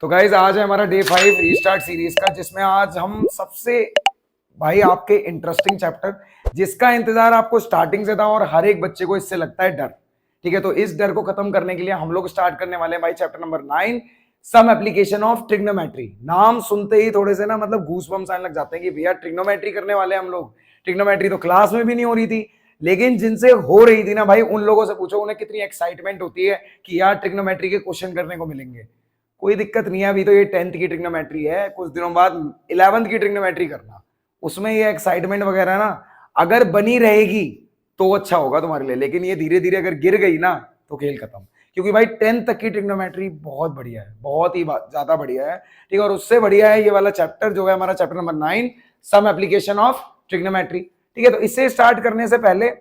तो गाइज आज है हमारा डे 5 रीस्टार्ट सीरीज का, जिसमें आज हम सबसे भाई आपके इंटरेस्टिंग चैप्टर जिसका इंतजार आपको स्टार्टिंग से था और हर एक बच्चे को इससे लगता है डर। ठीक है, तो इस डर को खत्म करने के लिए हम लोग स्टार्ट करने वाले हैं भाई chapter number 9 some application of trigonometry. नाम सुनते ही थोड़े से ना मतलब गूसबम्स आने लग जाते हैं कि भैया ट्रिग्नोमेट्री करने वाले हम लोग। ट्रिग्नोमेट्री तो क्लास में भी नहीं हो रही थी, लेकिन जिनसे हो रही थी ना भाई उन लोगों से पूछो उन्हें कितनी एक्साइटमेंट होती है कि यार ट्रिग्नोमेट्री के क्वेश्चन करने को मिलेंगे। कोई दिक्कत नहीं है, अभी तो ये 10th की ट्रिग्नोमेट्री है, कुछ दिनों बाद 11th की ट्रिग्नोमेट्री करना, उसमें ये एक्साइटमेंट वगैरह ना अगर बनी रहेगी तो अच्छा होगा तुम्हारे लिए, लेकिन ये धीरे धीरे अगर गिर गई ना तो खेल खत्म। क्योंकि भाई 10th तक की ट्रिग्नोमेट्री बहुत बढ़िया है, बहुत ही ज्यादा बढ़िया है। ठीक है, और उससे बढ़िया है ये वाला चैप्टर जो है हमारा chapter number 9 some application of trigonometry. ठीक है, तो इससे स्टार्ट करने से पहले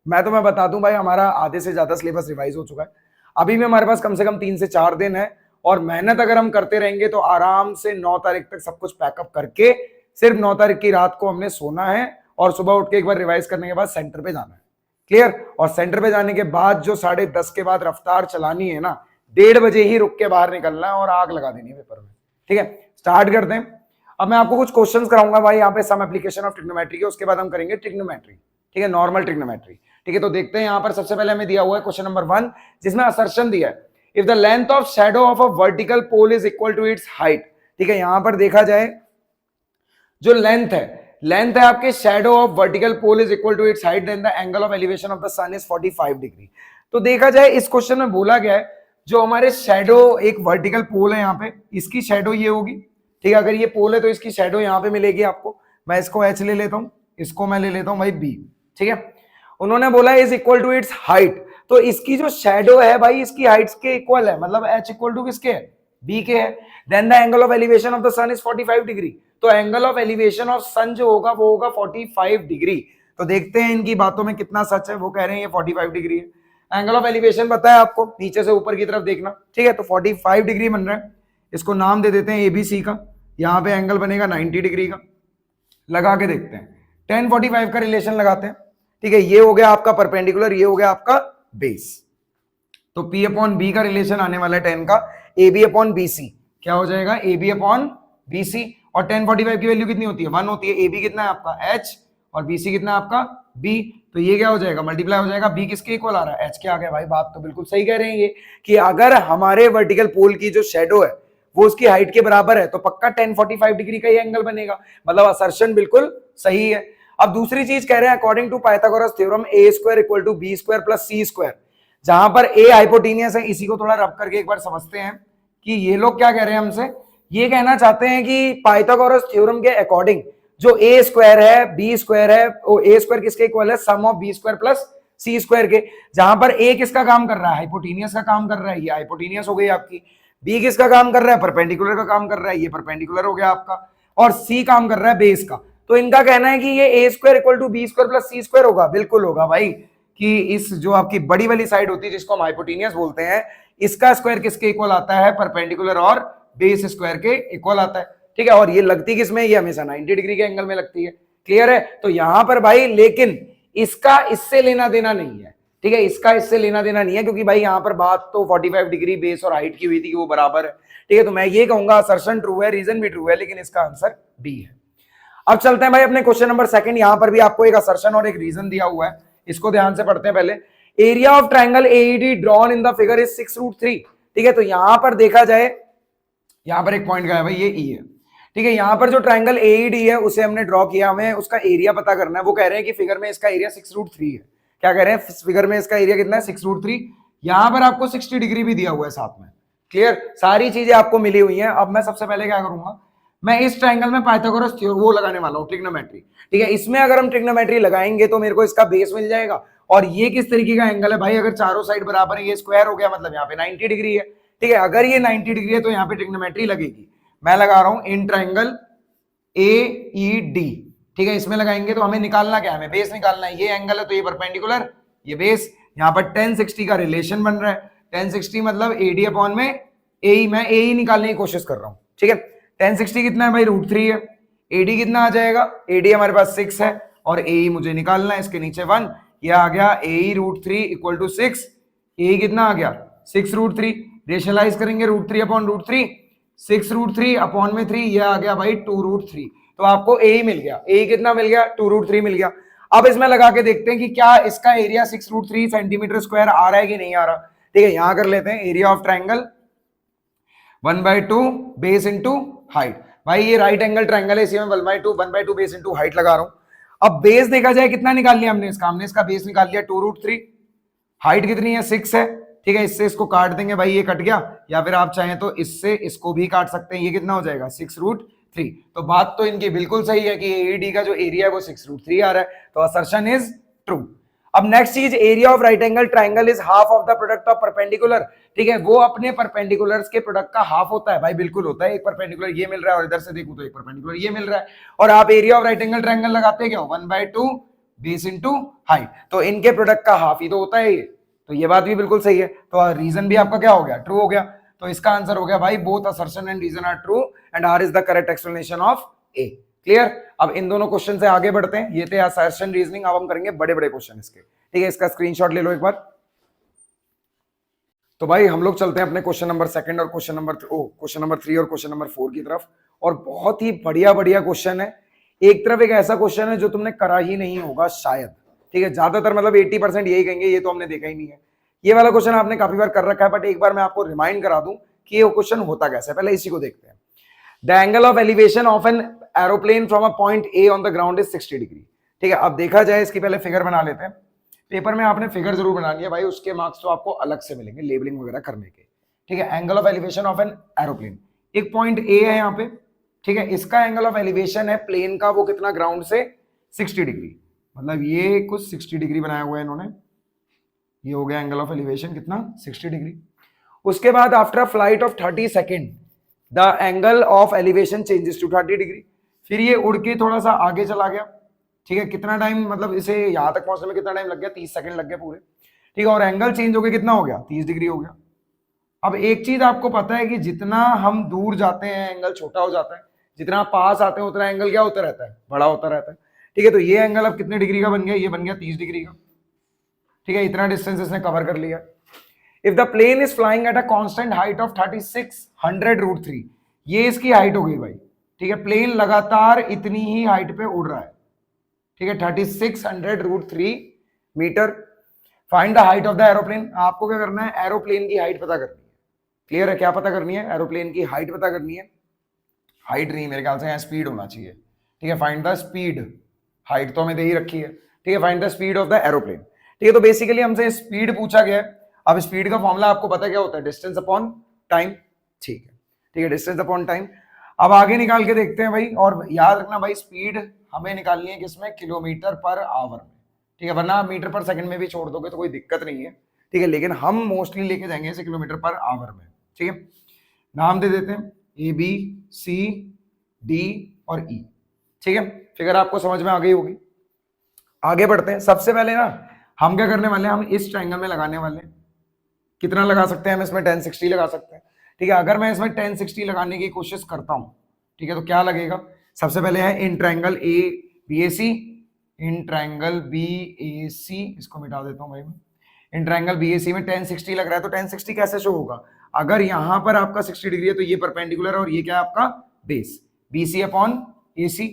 मैं तुम्हें बता दूं भाई हमारा आधे से ज्यादा सिलेबस रिवाइज हो चुका है। अभी भी हमारे पास कम से कम 3 से 4 दिन है, और मेहनत अगर हम करते रहेंगे तो आराम से 9 तारीख तक सब कुछ पैकअप करके सिर्फ 9 तारीख की रात को हमने सोना है और सुबह उठ के एक बार रिवाइज करने के बाद सेंटर पे जाना है। क्लियर? और सेंटर पे जाने के बाद जो 10:30 के बाद रफ्तार चलानी है ना, 1:30 बजे ही रुक के बाहर निकलना है और आग लगा देनी है पेपर में। ठीक है, स्टार्ट करते हैं। अब मैं आपको कुछ क्वेश्चंस कराऊंगा भाई यहाँ पे सम एप्लीकेशन ऑफ ट्रिग्नोमेट्री के, उसके बाद हम करेंगे ट्रिग्नोमेट्री। ठीक है, नॉर्मल ट्रिग्नोमेट्री। ठीक है, तो देखते हैं यहाँ पर सबसे पहले हमें दिया हुआ है क्वेश्चन नंबर 1, जिसमें असर्शन दिया है if the length of shadow of a vertical pole is equal to its height। ठीक है, यहां पर देखा जाए जो लेंथ है आपके shadow of vertical pole is equal to its height, then the angle of elevation of the sun is 45 degree. तो देखा जाए इस क्वेश्चन में बोला गया है जो हमारे शैडो एक वर्टिकल पोल है यहाँ पे, इसकी शैडो ये होगी। ठीक है, अगर ये पोल है तो इसकी शैडो यहाँ पे मिलेगी आपको। मैं इसको एच ले लेता हूं, इसको मैं ले लेता हूं भाई बी। ठीक है, उन्होंने बोला is equal to its height, तो इसकी जो शैडो है भाई इसकी हाइट्स के इक्वल है, मतलब h इक्वल टू किसके है, b के है। Then the angle of elevation of the sun is 45 degree, तो angle of elevation of sun जो होगा वो होगा 45 डिग्री। तो देखते हैं इनकी बातों में कितना सच है। वो कह रहे हैं ये 45 डिग्री है। एंगल ऑफ एलिवेशन पता है आपको, नीचे से ऊपर की तरफ देखना। ठीक है, तो 45 डिग्री बन रहा है, इसको नाम दे देते हैं एबीसी का। यहाँ पे एंगल बनेगा 90 डिग्री का। लगा के देखते हैं, 10 45 का रिलेशन लगाते हैं। ठीक है, ये हो गया आपका परपेंडिकुलर, ये हो गया आपका बेस। तो P अपॉन बी का रिलेशन आने वाला है 10 का, AB अपॉन BC क्या हो जाएगा, AB अपॉन BC। और 10 45 की वैल्यू कितनी होती है, 1 होती है। AB कितना है आपका H और BC कितना है आपका B, तो ये क्या हो जाएगा, मल्टीप्लाई हो जाएगा। B किसके इक्वल आ रहा है, H के आ गया। भाई बात तो बिल्कुल सही कह रहे हैं ये कि अगर हमारे वर्टिकल पोल की जो शेडो है वो उसकी हाइट के बराबर है तो पक्का 10 45 डिग्री का ये एंगल बनेगा, मतलब असर्शन बिल्कुल सही है। अब दूसरी चीज कह रहे हैं according to Pythagoras theorem A square equal to B square plus C square, जहां पर ए हाइपोटेनियस है। इसी को थोड़ा रब करके एक बार समझते हैं कि ये लोग क्या कह रहे हैं हमसे। ये कहना चाहते हैं कि पाइथागोरस थ्योरम के अकॉर्डिंग जो ए स्क्वायर है बी स्क्वायर है, वो ए स्क्वायर किसके इक्वल है, sum of B square plus C square के, जहां पर ए किसका काम कर रहा है, हाइपोटेनियस का काम कर रहा है, ये हाइपोटेनियस हो गई आपकी। बी किसका काम कर रहा है, परपेंडिकुलर का काम कर रहा है, ये परपेंडिकुलर हो गया आपका। और सी काम कर रहा है बेस का। तो इनका कहना है कि ये A square equal to B square plus C square होगा। बिल्कुल होगा भाई, कि इस जो आपकी बड़ी वाली साइड होती है जिसको हम हाइपोटेनियस बोलते हैं, इसका स्क्वायर किसके इक्वल आता है, परपेंडिकुलर और बेस स्क्वायर के इक्वल आता है। ठीक है, और ये लगती किसमें, ये हमेशा 90 डिग्री के एंगल में लगती है। क्लियर है? तो यहां पर भाई लेकिन इसका इससे लेना देना नहीं है। ठीक है, इसका इससे लेना देना नहीं है, क्योंकि भाई यहां पर बात तो 45 डिग्री बेस और हाइट की हुई थी कि वो बराबर है। ठीक है, तो मैं ये कहूंगा असर्शन ट्रू है, रीजन भी ट्रू है, लेकिन इसका आंसर बी है। अब चलते हैं भाई अपने क्वेश्चन नंबर 2। यहां पर भी आपको एक असर्शन और एक रीजन दिया हुआ है, इसको ध्यान से पढ़ते हैं पहले। Area of triangle AED drawn in the figure is 6√3। ठीक है, तो यहां पर देखा जाए, यहां पर एक पॉइंट का है भाई, ये ई है। ठीक है, यहां पर जो ट्राइंगल एईडी है उसे हमने ड्रॉ किया, हमें उसका एरिया पता करना है। वो कह रहे हैं कि फिगर में इसका एरिया 6√3 है। क्या कह रहे हैं, फिगर में इसका एरिया कितना है, 6√3। यहां पर आपको 60 डिग्री भी दिया हुआ है साथ में। क्लियर, सारी चीजें आपको मिली हुई हैं। अब मैं सबसे पहले क्या करूंगा, मैं इस ट्रायंगल में पाइथागोरस थ्योरम वो लगाने वाला हूं, ट्रिग्नोमेट्री। ठीक है, इसमें अगर हम ट्रिग्नोमेट्री लगाएंगे तो मेरे को इसका बेस मिल जाएगा। और ये किस तरीके का एंगल है भाई, अगर चारों साइड बराबर है, ये स्क्वायर हो गया, मतलब यहाँ पे 90 डिग्री है। ठीक है, अगर ये 90 डिग्री है तो यहाँ पे ट्रिग्नोमेट्री लगेगी। मैं लगा रहा हूं इन ट्रायंगल AED। ठीक है, इसमें लगाएंगे तो हमें निकालना क्या है, हमें बेस निकालना है। ये एंगल है तो ये परपेंडिकुलर, ये बेस। यहाँ पर 1060 का रिलेशन बन रहा है। 1060 मतलब AD अपॉन में AE, मैं AE निकालने की कोशिश कर रहा हूं। ठीक है, 1060 कितना है भाई, √3 है। AD कितना आ जाएगा, AD हमारे पास 6 है और AE मुझे निकालना है, इसके नीचे 1। ये आ गया AE √3 इक्वल टू 6। AE कितना आ गया, 6√3। रेशनलाइज करेंगे √3 अपॉन √3, 6√3 अपॉन में 3, ये आ गया भाई 2√3। तो आपको ए ही मिल गया। ए कितना मिल गया? 2√3 मिल गया। अब इसमें लगा के देखते हैं कि क्या इसका एरिया 6√3 सेंटीमीटर स्क्वायर आ रहा है कि नहीं आ रहा। ठीक है, यहां कर लेते हैं area of triangle 1/2 base into height. भाई ये राइट एंगल ट्राइंगल है, इसी में 1/2 बेस इंटू हाइट लगा रहा हूं। अब बेस देखा जाए कितना निकाल लिया हमने इसका बेस निकाल लिया 2√3। हाइट कितनी है? 6 है। ठीक है, इससे इसको काट देंगे भाई, ये कट गया। या फिर आप चाहें तो इससे इसको भी काट सकते हैं, ये कितना हो जाएगा? 6√3। तो बात तो इनकी बिल्कुल सही है कि एडी का जो एरिया है वो 6√3 आ रहा है, तो असर्शन इज ट्रू। अब नेक्स्ट चीज, area of right angle triangle is half of the product of perpendicular. ठीक है, वो अपने परपेंडिकुलर्स के प्रोडक्ट का हाफ होता है। भाई बिल्कुल होता है, एक परपेंडिकुलर ये मिल रहा है और इधर से देखूं तो एक परपेंडिकुलर ये मिल रहा है, और आप area of right angle triangle लगाते क्या? 1/2 बेस इंटू हाइट। तो इनके प्रोडक्ट का हाफ ही तो होता है ये, तो ये बात भी बिल्कुल सही है। तो रीजन भी आपका क्या हो गया? ट्रू हो गया। तो इसका आंसर हो गया भाई both assertion and reason are true and R is the correct explanation of A. Clear? अब इन दोनों क्वेश्चन से आगे बढ़ते हैं। ये थे असर्शन रीजनिंग, अब हम करेंगे बड़े बड़े क्वेश्चन इसके। ठीक है, इसका स्क्रीनशॉट ले लो एक बार। तो भाई हम लोग चलते हैं अपने क्वेश्चन नंबर 2 और क्वेश्चन नंबर 3 और क्वेश्चन नंबर 4 की तरफ। और बहुत ही बढ़िया बढ़िया क्वेश्चन है। एक तरफ एक ऐसा क्वेश्चन है जो तुमने करा ही नहीं होगा शायद। ठीक है, ज्यादातर मतलब 80% यही कहेंगे ये तो हमने देखा ही नहीं है। ये वाला क्वेश्चन आपने काफी बार कर रखा है, बट एक बार मैं आपको रिमाइंड करा दूं कि ये क्वेश्चन होता कैसे है। पहले इसी को देखते हैं। The angle of elevation of an aeroplane from a point A on the ground is 60 degree. ठीक है, अब देखा जाए इसकी पहले फिगर बना लेते हैं। पेपर में आपने फिगर जरूर बनानी है भाई, उसके मार्क्स तो आपको अलग से मिलेंगे लेबलिंग वगैरह करने के। ठीक है, angle of elevation of an aeroplane, एक पॉइंट ए है यहाँ पे। ठीक है, इसका एंगल ऑफ एलिवेशन है प्लेन का, वो कितना? ग्राउंड से 60 डिग्री। मतलब ये कुछ 60 डिग्री बनाया हुआ है इन्होंने। ये हो गया एंगल ऑफ एलिवेशन कितना? 60 डिग्री। उसके बाद after a flight of 30 second the angle of elevation changes to 30 degree. फिर ये उड़ के थोड़ा सा आगे चला गया। ठीक है, कितना टाइम, मतलब इसे यहां तक पहुंचने में कितना टाइम लग गया? 30 सेकंड लग गए पूरे। ठीक है, और एंगल चेंज हो गया, कितना हो गया? 30 डिग्री हो गया। अब एक चीज आपको पता है कि जितना हम दूर जाते हैं एंगल छोटा हो जाता है, जितना पास आते हैं उतना एंगल क्या होता रहता है? बड़ा होता रहता है। ठीक है, तो ये एंगल अब कितने डिग्री का बन गया? ये बन गया 30 डिग्री का। ठीक है, इतना डिस्टेंस इसने कवर कर लिया। If the plane is flying at a constant height of 3600√3, ये इसकी हाइट हो गई भाई। ठीक है, प्लेन लगातार इतनी ही हाइट पे उड़ रहा है। ठीक है, 3600√3 meter. Find the height of the aeroplane. आपको क्या करना है? एरोप्लेन की हाइट पता करनी है। क्लियर है? क्या पता करनी है? एरोप्लेन की हाइट पता करनी है। हाइट नहीं, मेरे ख्याल से यहाँ स्पीड होना चाहिए। ठीक है, फाइंड द स्पीड। हाइट तो हमें दे ही रखी है। ठीक है, find the speed of the aeroplane. ठीक है, तो बेसिकली हमसे स्पीड पूछा गया है। अब स्पीड का फॉर्मूला आपको पता क्या होता है? Distance upon time. ठीक है, ठीक है, डिस्टेंस अपॉन टाइम। अब आगे निकाल के देखते हैं भाई, और याद रखना भाई स्पीड हमें निकालनी है किसमें? किलोमीटर पर आवर में। ठीक है, वरना आप मीटर पर सेकंड में भी छोड़ दोगे तो कोई दिक्कत नहीं है। ठीक है, लेकिन हम मोस्टली लेके जाएंगे इसे किलोमीटर पर आवर में। ठीक है, नाम दे देते हैं ए, बी, सी, डी और ई। ठीक है, फिगर आपको समझ में आ गई होगी। आगे बढ़ते हैं। सबसे पहले ना हम क्या करने वाले हैं? हम इस ट्रायंगल में लगाने वाले हैं। कितना लगा सकते हैं हम इसमें? 1060 लगा सकते हैं। ठीक है, अगर मैं इसमें 1060 लगाने की कोशिश करता हूं, ठीक है, तो क्या लगेगा? सबसे पहले है in triangle A B A C, in triangle B A C, इसको मिटा देता हूं भाई मैं। इन ट्रायंगल बी ए सी में 1060 लग रहा है, तो 1060 कैसे शो होगा? अगर यहां पर आपका 60 डिग्री है तो ये परपेंडिकुलर और ये क्या है आपका? बेस, बी सी अपॉन ए सी।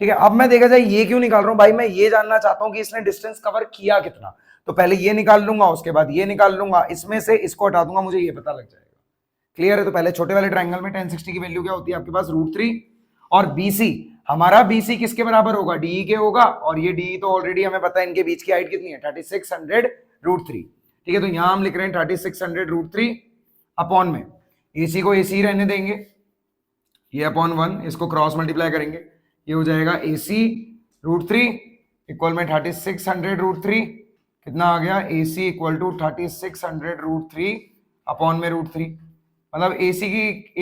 ठीक है, अब मैं देखा जाए ये क्यों निकाल रहा हूं भाई? मैं ये जानना चाहता हूं कि इसने डिस्टेंस कवर किया कितना। तो पहले ये निकाल लूंगा, उसके बाद ये निकाल लूंगा, इसमें से इसको हटा दूंगा, मुझे ये पता लग जाएगा। क्लियर है? तो पहले छोटे वाले ट्रायंगल में 1060 की वैल्यू क्या होती है आपके पास? √3। और BC, हमारा BC किसके बराबर होगा? DE के होगा, और ये DE तो ऑलरेडी हमें पता है इनके बीच की हाइट कितनी है? 3600√3। ठीक है, तो यहां हम लिख रहे हैं 3600√3 अपॉन में AC को AC रहने देंगे, ये अपॉन 1, इसको क्रॉस मल्टीप्लाई करेंगे, ये हो जाएगा AC√3 इक्वल में 3600√3। कितना आ गया? AC इक्वल टू 3600√3 अपॉन में √3। मतलब AC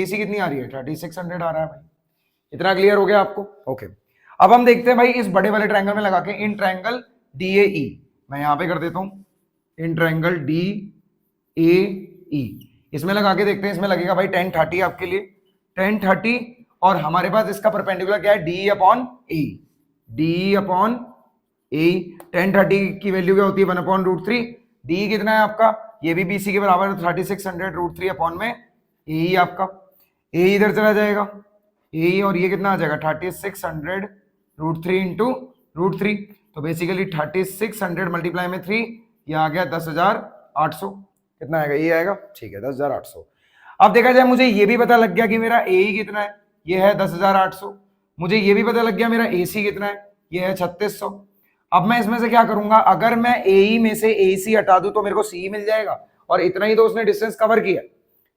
कितनी आ रही है? 3600 आ रहा है भाई। इतना क्लियर हो गया आपको? ओके, अब हम देखते हैं भाई इस बड़े वाले ट्रायंगल में लगा के इन ट्रायंगल DAE, मैं यहां पे कर देता हूं इन ट्रायंगल DAE, इसमें लगा के देखते हैं। इसमें लगेगा भाई 1030 आपके लिए, 1030, और हमारे पास इसका परपेंडिकुलर क्या है? DE अपॉन ए, DE अपॉन ए। 1030 की वैल्यू क्या होती है? 1/√3। DE कितना है आपका? ये भी BC के बराबर है, 3600√3 अपॉन में ए आपका, ए इधर चला जाएगा, ए और ये कितना आ जाएगा 3600√3 इंटू √3, तो बेसिकली 3600 मल्टीप्लाई में 3, ये आ गया 10,800, कितना आएगा, ये आएगा, ठीक है 10,800। अब देखा जाए मुझे ये भी पता लग गया कि मेरा ए कितना है, ये है 10,800, मुझे ये भी पता लग गया मेरा ए सी कितना है, ये है 3600। अब मैं इसमें से क्या करूंगा, अगर मैं ए में से ए सी हटा दूं तो मेरे को सी मिल जाएगा, और इतना ही तो उसने डिस्टेंस कवर किया,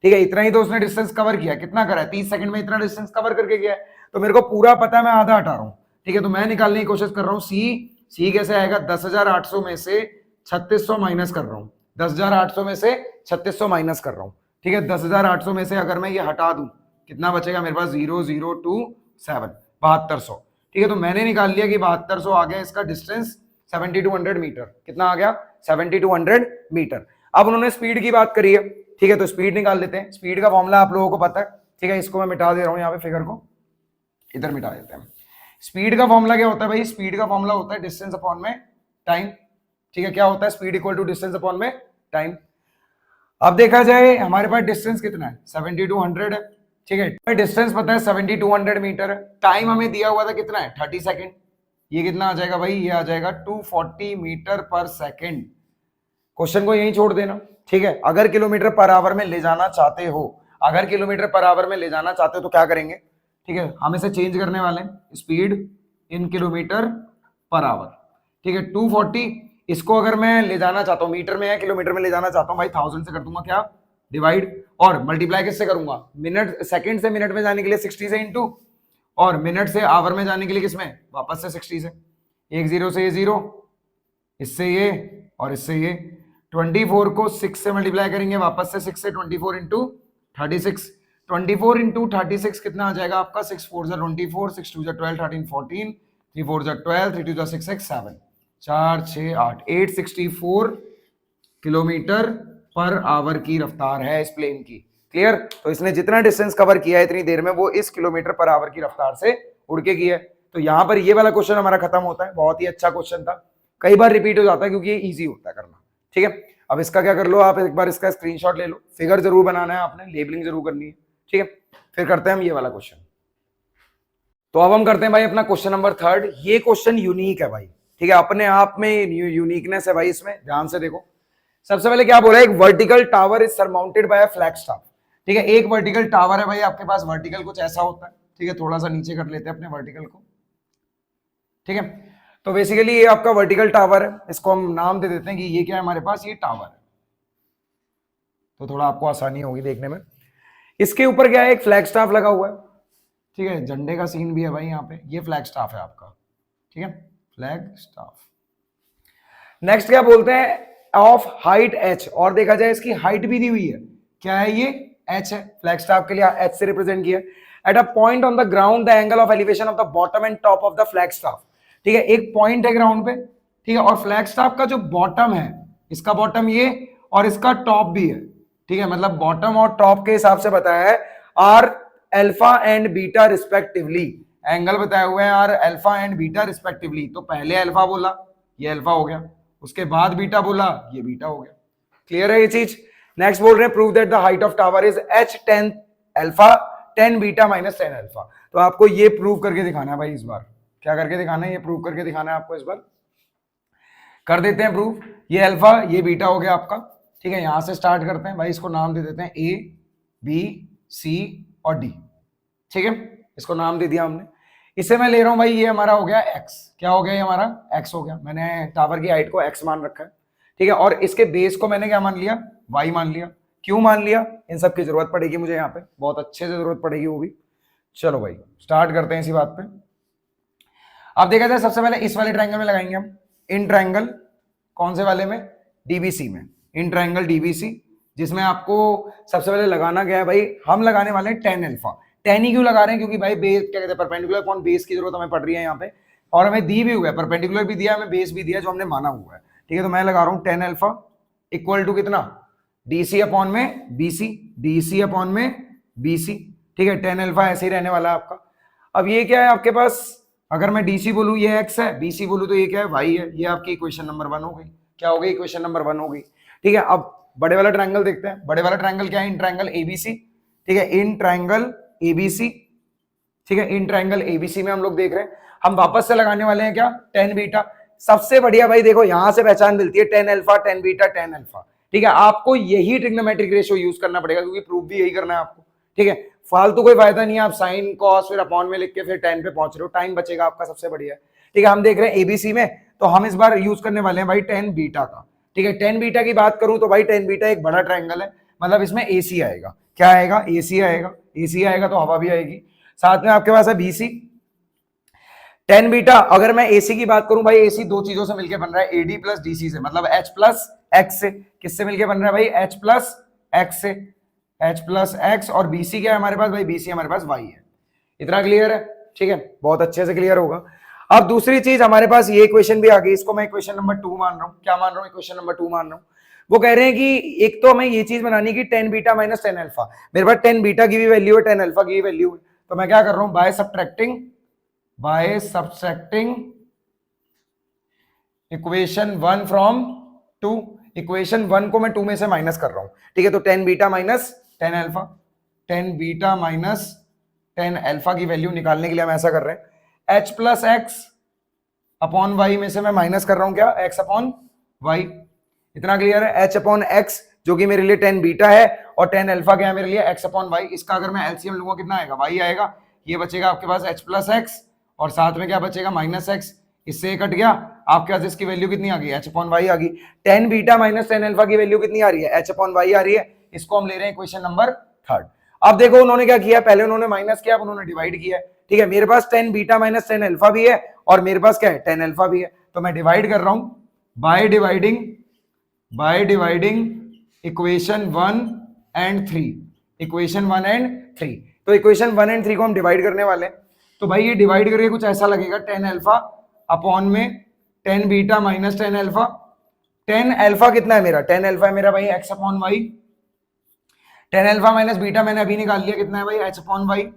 ठीक है, इतना ही तो उसने डिस्टेंस कवर किया, कितना करा है 30 सेकंड में इतना डिस्टेंस कवर करके गया है, तो मेरे को पूरा पता है, मैं आधा हटा रहा हूं, ठीक है, तो मैं निकालने की कोशिश कर रहा हूं सी कैसे आएगा, 10,800 में से 3600 माइनस कर रहा हूं, 10,800 में से 3600 माइनस कर रहा हूं, ठीक है, 10,800 में से अगर मैं ये हटा दूं कितना बचेगा मेरे पास, 0027, 7200, ठीक है, तो मैंने निकाल लिया कि 7200 आ गया इसका डिस्टेंस, 7200 मीटर, कितना आ गया 7200 मीटर। अब उन्होंने स्पीड की बात करी है, ठीक है, तो स्पीड निकाल लेते हैं, स्पीड का फॉर्मूला आप लोगों को पता है, ठीक है, इसको मैं मिटा दे रहा हूं, यहाँ पे फिगर को इधर मिटा देते हैं। स्पीड का फॉर्मूला क्या होता है भाई, स्पीड का फॉर्मूला होता है डिस्टेंस अपॉन में टाइम, ठीक है, क्या होता है, speed equal to distance upon में टाइम। अब देखा जाए हमारे पास डिस्टेंस कितना है 7200 है, ठीक है, डिस्टेंस पता है 7200 मीटर है, टाइम हमें दिया हुआ था कितना है 30 सेकेंड, ये कितना आ जाएगा भाई, ये आ जाएगा 240 मीटर पर सेकेंड। क्वेश्चन को यहीं छोड़ देना, ठीक है, अगर किलोमीटर पर आवर में ले जाना चाहते हो, अगर किलोमीटर पर आवर में ले जाना चाहते हो तो क्या करेंगे, ठीक है, हम इसे चेंज करने वाले हैं, speed in kilometre per hour, ठीक है, 240, इसको अगर मैं ले जाना चाहता हूं, मीटर में है किलोमीटर में ले जाना चाहता हूं भाई, 1000 से कर दूंगा क्या, डिवाइड, और मल्टीप्लाई किससे करूंगा, मिनट, सेकंड से मिनट में जाने के लिए 60 से इंटू, और मिनट से आवर में जाने के लिए किसमें, वापस से 60 से, एक जीरो से ये जीरो, इससे ये और इससे ये, 24 को 6 से मल्टीप्लाई करेंगे, वापस से 6 से, 24 इंटू 36, 24 इंटू 36 कितना आ जाएगा आपका, 6 4 जा 24, 6 2 जा 12, 13 14, 3 4 जा 12, 3 2 जा 6 6 7, 4 6 8, 864 किलोमीटर पर आवर की रफ्तार है इस प्लेन की, क्लियर। तो इसने जितना डिस्टेंस कवर किया है इतनी देर में, वो इस किलोमीटर पर आवर की रफ्तार से उड़ के किया है। तो यहाँ पर ये वाला क्वेश्चन हमारा खत्म होता है, बहुत ही अच्छा क्वेश्चन था, कई बार रिपीट हो जाता है क्योंकि ये इजी होता है करना, ठीक है। अब इसका क्या कर लो आप, एक बार इसका स्क्रीनशॉट ले लो, फिगर जरूर बनाना है आपने, लेबलिंग जरूर करनी है, ठीक है। फिर करते हैं हम ये वाला क्वेश्चन। तो अब हम करते हैं भाई अपना क्वेश्चन नंबर 3। ये क्वेश्चन यूनिक है भाई, ठीक है, अपने आप में यूनिकनेस है भाई इसमें, ध्यान से देखो। सबसे पहले क्या बोला है, एक vertical tower is surmounted bye a flag staff, ठीक है, एक वर्टिकल टावर है भाई आपके पास, वर्टिकल कुछ ऐसा होता है, ठीक है, थोड़ा सा नीचे कर लेते हैं अपने वर्टिकल को, ठीक है। तो बेसिकली ये आपका वर्टिकल टावर है, इसको हम नाम दे देते हैं कि ये क्या है हमारे पास, ये टावर है, तो थोड़ा आपको आसानी होगी देखने में। इसके ऊपर क्या है, एक फ्लैग स्टाफ लगा हुआ है, ठीक है, झंडे का सीन भी है भाई यहाँ पे, ये फ्लैग स्टाफ है आपका, ठीक है, फ्लैग स्टाफ। नेक्स्ट क्या बोलते हैं, ऑफ हाइट h, और देखा जाए इसकी हाइट भी दी हुई है, क्या है ये h है, फ्लैग स्टाफ के लिए h से रिप्रेजेंट किया। At a point on the ground the angle of elevation of the bottom and top of the flag staff, ठीक है, एक पॉइंट है ग्राउंड पे, ठीक है, और फ्लैग स्टाफ का जो बॉटम है, इसका बॉटम ये और इसका टॉप भी है, ठीक है, मतलब बॉटम और टॉप के हिसाब से बताया है, R alpha and beta respectively, angle बताए हुए हैं R alpha and beta respectively. तो पहले अल्फा बोला, ये अल्फा हो गया, उसके बाद बीटा बोला, ये बीटा हो गया, क्लियर है ये चीज। नेक्स्ट बोल रहे हैं, prove that the height of tower is h 10 alpha 10 beta minus 10 alpha. तो आपको ये प्रूव करके दिखाना है भाई इस बार, क्या करके दिखाना है, ये प्रूव करके दिखाना है आपको इस बार, कर देते हैं प्रूव। ये अल्फा ये बीटा हो गया आपका, ठीक है, यहां से स्टार्ट करते हैं भाई, इसको नाम दे देते हैं A B C और D, ठीक है, इसको नाम दे दिया हमने। इसे मैं ले रहा हूं भाई, ये हमारा हो गया x, क्या हो गया, ये हमारा x हो गया, मैंने टावर की हाइट को x मान रखा है, ठीक है, और इसके बेस को मैंने क्या मान लिया, y मान लिया। क्यों मान लिया, इन सब की जरूरत पड़ेगी मुझे यहाँ पे, बहुत अच्छे से जरूरत पड़ेगी वो भी। चलो भाई स्टार्ट करते हैं इसी बात पे। अब देखा जाए सबसे पहले इस वाले ट्रायंगल में लगाएंगे हम, इन ट्रायंगल, कौन से वाले में, डीबीसी में, इन ट्रायंगल डीबीसी, जिसमें आपको सबसे पहले लगाना क्या है भाई, हम लगाने वाले हैं 10 अल्फा। 10 ही क्यों लगा रहे हैं, क्योंकि भाई बेस क्या कहते हैं, परपेंडिकुलर अपॉन बेस की जरूरत हमें पड़ रही है यहाँ पे, और हमें दी भी हुआ है, परपेंडिकुलर भी दिया, हमें बेस भी दिया जो हमने माना हुआ है, ठीक है। तो मैं लगा रहा हूँ 10 अल्फा इक्वल टू कितना, डीसी अपॉन में बीसी, डीसी अपॉन में बीसी, ठीक है, 10 अल्फा ऐसे ही रहने वाला है आपका। अब ये क्या है आपके पास, अगर मैं डीसी बोलूँ ये एक्स है, बीसी बोलूँ तो ये क्या है, वाई है, ये आपकी इक्वेशन नंबर 1 हो गई, क्या हो गई, इक्वेशन नंबर 1 हो गई, ठीक है। अब बड़े वाला ट्रायंगल देखते हैं, बड़े वाला ट्रायंगल क्या है, इन ट्रायंगल एबीसी, ठीक ठीक है, इन ट्राइंगल एबीसी, ठीक है, इन ट्राइंगल एबीसी में हम लोग देख रहे हैं, हम वापस से लगाने वाले हैं क्या, टेन बीटा। सबसे बढ़िया भाई देखो यहां से पहचान मिलती है, ten alpha, tan beta, tan alpha, ठीक है। आपको यही ट्रिग्नोमेट्रिक रेशियो यूज करना पड़ेगा क्योंकि प्रूफ भी यही करना है आपको, ठीक है। फालतू कोई फायदा नहीं है आप साइन कॉस फिर अपॉन में लिख के फिर टेन पे पहुंच रहे हो, टाइम बचेगा आपका, सबसे बढ़िया, ठीक है। हम देख रहे हैं एबीसी में, तो हम इस बार यूज करने वाले हैं भाई टेन बीटा का, ठीक है। टेन बीटा की बात करूं तो भाई टेन बीटा एक बड़ा ट्राइंगल है, मतलब इसमें एसी आएगा, क्या आएगा, एसी आएगा, एसी आएगा तो हवा भी आएगी, साथ में आपके पास है बीसी। टेन बीटा अगर मैं एसी की बात करूं भाई, एसी दो चीजों से मिलकर बन रहा है, एडी प्लस डीसी से, मतलब एच प्लस एक्स से, किससे मिलकर बन रहा है भाई, एच प्लस एक्स से, एच प्लस एक्स, और बीसी क्या है हमारे पास भाई, बीसी हमारे पास वाई है। इतना क्लियर है, ठीक है, बहुत अच्छे से क्लियर होगा। अब दूसरी चीज हमारे पास ये इक्वेशन भी आ गई, इसको मैं इक्वेशन नंबर 2 मान रहा हूं, क्या मान रहा हूं, इक्वेशन नंबर 2 मान रहा हूं। वो कह रहे हैं कि एक तो हमें ये चीज बनानी कि ten beta minus tan alpha, मेरे पास टेन बीटा की भी वैल्यू है, टेन अल्फा की भी वैल्यू है, तो मैं क्या कर रहा हूं, by subtracting equation 1 from 2, equation 1 को मैं 2 में से माइनस कर रहा हूं, ठीक है। तो tan beta minus tan alpha, tan beta minus tan alpha की वैल्यू निकालने के लिए हम ऐसा कर रहे हैं, H plus X upon Y में से मैं माइनस कर रहा हूं क्या, एक्स अपॉन वाई। इतना क्लियर है, एच अपॉन एक्स जो कि मेरे लिए टेन बीटा है और टेन अल्फा क्या है मेरे लिए, एक्स अपॉन वाई। इसका अगर मैं एलसीएम लूंगा कितना आएगा, वाई आएगा, ये बचेगा आपके पास एच प्लस एक्स और साथ में क्या बचेगा, माइनस एक्स, इससे कट गया, आपके पास इसकी वैल्यू कितनी आ गई, एच अपॉन वाई आ गई। Ten beta minus tan alpha की वैल्यू कितनी आ रही है, एच अपॉन वाई आ रही है, इसको हम ले रहे हैं इक्वेशन नंबर 3। अब देखो उन्होंने क्या किया, पहले उन्होंने माइनस किया, अब उन्होंने डिवाइड किया, ठीक है। मेरे पास tan beta minus tan alpha भी है और मेरे पास क्या है, टेन अल्फा भी है, तो मैं डिवाइड कर रहा हूं by dividing equation 1 and 3, equation 1 and 3। तो इक्वेशन 1 एंड 3 को हम डिवाइड करने वाले हैं, तो भाई ये डिवाइड करके कुछ ऐसा लगेगा, टेन अल्फा अपॉन में tan beta minus tan alpha. Tan alpha कितना है मेरा, टेन अल्फा है मेरा भाई x upon y, tan alpha minus beta मैंने अभी निकाल लिया, कितना है भाई, एच अपॉन वाई।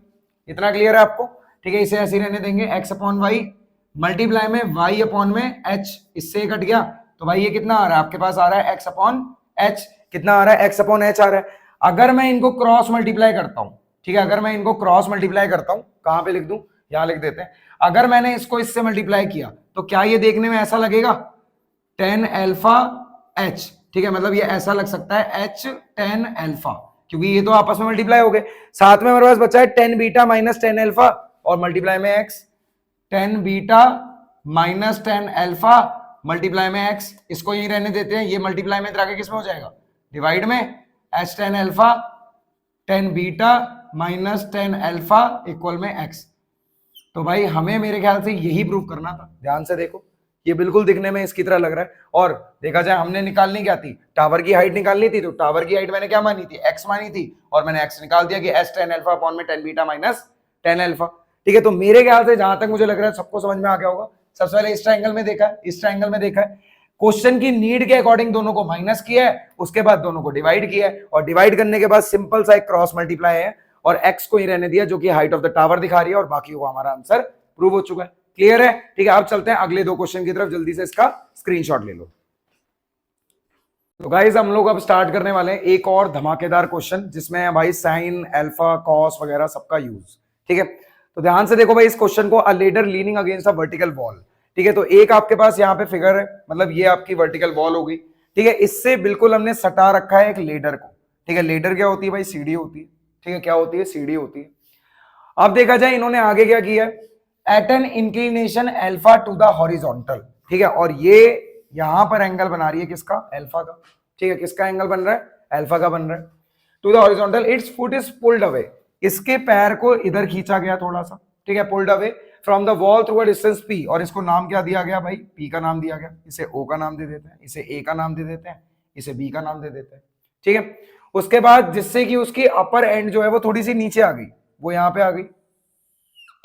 इतना क्लियर है आपको, ठीक है। इसे ऐसे रहने देंगे, एक्स अपॉन वाई मल्टीप्लाई में वाई अपॉन में एच, इससे कट गया, तो भाई ये कितना आ रहा है आपके पास, आ रहा है एक्स अपॉन एच, कितना आ रहा है, एक्स अपॉन एच आ रहा है। अगर मैं इनको क्रॉस मल्टीप्लाई करता हूं, ठीक है, अगर मैं इनको क्रॉस मल्टीप्लाई करता हूं, कहां पे लिख दूं, यहां लिख देते हैं। अगर मैंने इसको इससे मल्टीप्लाई किया तो क्या ये देखने में ऐसा लगेगा, टेन अल्फा एच, ठीक है, मतलब ये ऐसा लग सकता है एच टेन अल्फा, क्योंकि ये तो आपस में मल्टीप्लाई हो गए। साथ में हमारे पास बचा है ten beta minus tan alpha और मल्टीप्लाई में x, ten beta minus tan alpha multiply में एक्स, इसको यही रहने देते हैं, ये मल्टीप्लाई में आगे किसमें हो जाएगा, डिवाइड में, H ten alpha tan beta minus tan alpha equal में एक्स। तो भाई हमें मेरे ख्याल से यही प्रूफ करना था, ध्यान से देखो, ये बिल्कुल दिखने में इसकी तरह लग रहा है। और देखा जाए हमने निकालनी क्या थी, टावर की हाइट निकालनी थी, तो टावर की हाइट मैंने क्या मानी थी, एक्स मानी थी, और मैंने एक्स निकाल दिया कि एस टेन अल्फा अपॉन में tan beta minus tan alpha, ठीक है। तो मेरे ख्याल से जहां तक मुझे लग रहा है सबको समझ में आ गया होगा। सबसे पहले इस ट्रायंगल में देखा है, इस ट्रायंगल में देखा है, क्वेश्चन की नीड के अकॉर्डिंग दोनों को माइनस किया है, उसके बाद दोनों को डिवाइड किया है, और डिवाइड करने के बाद सिंपल सा एक क्रॉस मल्टीप्लाई है और एक्स को ही रहने दिया जो कि हाइट ऑफ द टावर दिखा रही है, और बाकी को हमारा आंसर प्रूव हो चुका है। क्लियर है, ठीक है। अब चलते हैं अगले दो क्वेश्चन की तरफ, जल्दी से इसका स्क्रीनशॉट ले लो। तो गाइस हम लोग अब स्टार्ट करने वाले हैं एक और धमाकेदार क्वेश्चन, जिसमें है भाई साइन अल्फा कॉस वगैरह सबका यूज, ठीक है। तो ध्यान से देखो भाई इस क्वेश्चन को, अ ladder leaning against a vertical wall, ठीक है। तो एक आपके पास यहाँ पे फिगर है, मतलब ये आपकी वर्टिकल वॉल होगी, ठीक है। इससे बिल्कुल हमने सटा रखा है एक लेडर को, ठीक है। लेडर क्या होती है भाई, सीढ़ी होती है, ठीक है। क्या होती है, सीढ़ी होती है। अब देखा जाए इन्होंने आगे क्या किया, at an inclination alpha to the horizontal, ठीक है। और ये यहां पर एंगल बना रही है किसका, अल्फा का, ठीक है। किसका एंगल बन रहा है, अल्फा का बन रहा है। To the horizontal its foot is pulled away, इसके पैर को इधर खींचा गया थोड़ा सा, ठीक है, pulled away from the wall through a distance P, और इसको नाम क्या दिया गया भाई, पी का नाम दिया गया। इसे ओ का नाम दे देते हैं, इसे ए का नाम दे देते हैं, इसे बी का नाम दे देते हैं, ठीक है। उसके बाद जिससे कि उसकी अपर एंड जो है वो थोड़ी सी नीचे आ गई, वो यहां पे आ गई,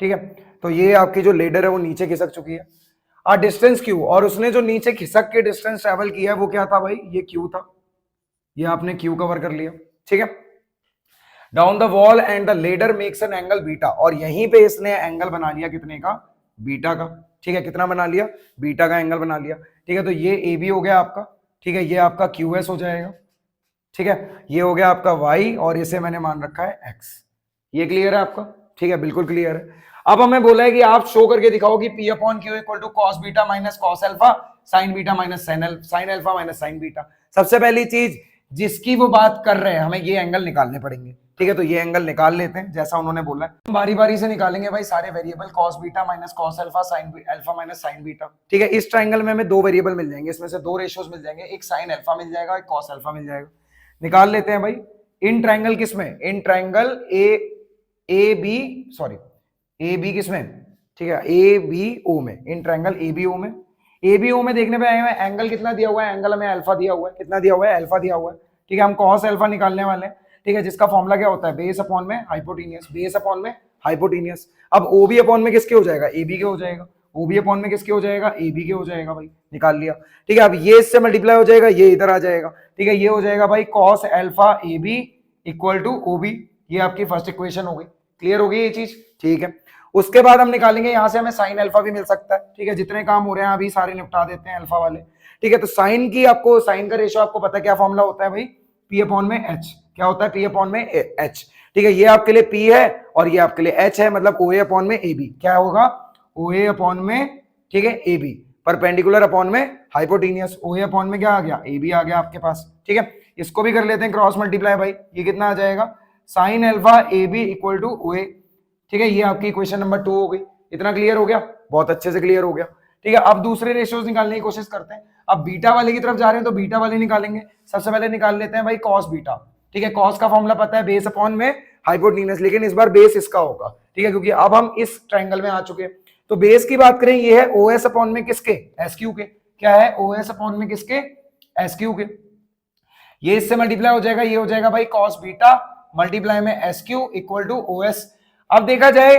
ठीक है। तो ये आपकी जो लेडर है वो नीचे खिसक चुकी है। आ डिस्टेंस क्यू, और उसने जो नीचे खिसक के डिस्टेंस ट्रेवल किया है वो क्या था भाई, ये क्यू था, ये आपने क्यू कवर कर लिया, ठीक है। Down the wall and the ladder makes an angle beta, और यहीं पे इसने एंगल बना लिया कितने का, बीटा का, ठीक है। कितना बना लिया, बीटा का एंगल बना लिया, ठीक है। तो ये ए बी हो गया आपका, ठीक है। ये आपका क्यू एस हो जाएगा, ठीक है, ये हो गया आपका y और इसे मैंने मान रखा है x। ये क्लियर है आपका? ठीक है, बिल्कुल क्लियर है। अब हमें बोला है कि आप शो करके दिखाओ कि P upon Q equal to cos beta minus cos alpha sine beta minus sine alpha minus sine beta. सबसे पहली चीज जिसकी वो बात कर रहे हैं हमें ये एंगल निकालने पड़ेंगे। ठीक है, तो ये एंगल निकाल लेते हैं जैसा उन्होंने बोला है। बारी बारी से निकालेंगे भाई सारे variable, cos beta minus cos alpha sign alpha minus sine beta. ठीक है, इस ट्राइंगल में हमें दो वेरिएबल मिल जाएंगे, इसमें से दो रेशियोज मिल जाएंगे, एक साइन अल्फा मिल जाएगा, एक कॉस अल्फा मिल जाएगा। निकाल लेते हैं भाई। इन ट्राइंगल किसमें? इन ट्राइंगल ए बी किसमें? ठीक है, ए बी ओ में, in triangle A B O में। ए बी ओ में देखने पे आए हैं एंगल कितना दिया हुआ है? एंगल हमें अल्फा दिया हुआ है। कितना दिया हुआ है? अल्फा दिया हुआ है। ठीक है, हम कॉस अल्फा निकालने वाले हैं। ठीक है, जिसका फॉर्मूला क्या होता है? बेस अपॉन में हाइपोटेनियस, बेस अपॉन में हाइपोटेनियस। अब ओ बी अपॉन में किसके हो जाएगा? ए बी के हो जाएगा। ओ बी अपॉन में किसके हो जाएगा? ए बी के हो जाएगा भाई, निकाल लिया। ठीक है, अब ये इससे मल्टीप्लाई हो जाएगा, ये इधर आ जाएगा। ठीक है, ये हो जाएगा भाई cos alpha A B equal to O B. ये आपकी फर्स्ट इक्वेशन हो गई। क्लियर हो गई ये चीज? ठीक है, उसके बाद हम निकालेंगे यहां से हमें साइन अल्फा भी मिल सकता है। ठीक है, जितने काम हो रहे हैं अभी सारे निपटा देते हैं अल्फा वाले। ठीक है, तो साइन की आपको, साइन का रेशियो आपको पता है क्या फॉर्मूला होता है भाई? पी अपॉन में एच। क्या होता है? पी अपॉन में एच। ठीक है, ये आपके लिए पी है और ये आपके लिए एच है, मतलब ओ ए अपॉन में ए बी। क्या होगा? ओ ए अपॉन में, ठीक है, ए बी परपेंडिकुलर अपॉन में हाइपोटेनियस। ओ ए अपॉन में क्या आ गया? ए बी आ गया आपके पास। ठीक है, इसको भी कर लेते हैं क्रॉस मल्टीप्लाई भाई। ये कितना आ जाएगा? Sine alpha A B equal to O A. ठीक है, ये आपकी इक्वेशन नंबर 2 हो गई। इतना क्लियर हो गया? बहुत अच्छे से क्लियर हो गया। ठीक है, अब दूसरे रेशियोज निकालने की कोशिश करते हैं। अब बीटा वाले की तरफ जा रहे हैं तो बीटा वाले निकालेंगे। सबसे पहले निकाल लेते हैं भाई कॉस बीटा। ठीक है, कॉस का फॉर्मूला पता है, बेस अपॉन में हाइपोटेनस, लेकिन इस बार बेस इसका होगा। ठीक है, क्योंकि अब हम इस ट्रायंगल में आ चुके हैं। तो बेस की बात करें, ये है ओ एस अपॉन में किसके? एस क्यू के। क्या है? ओ एस अपॉन में किसके? एस क्यू के। ये इससे मल्टीप्लाई हो जाएगा, ये हो जाएगा भाई कॉस बीटा मल्टीप्लाई में S Q equal to O S. अब देखा जाए,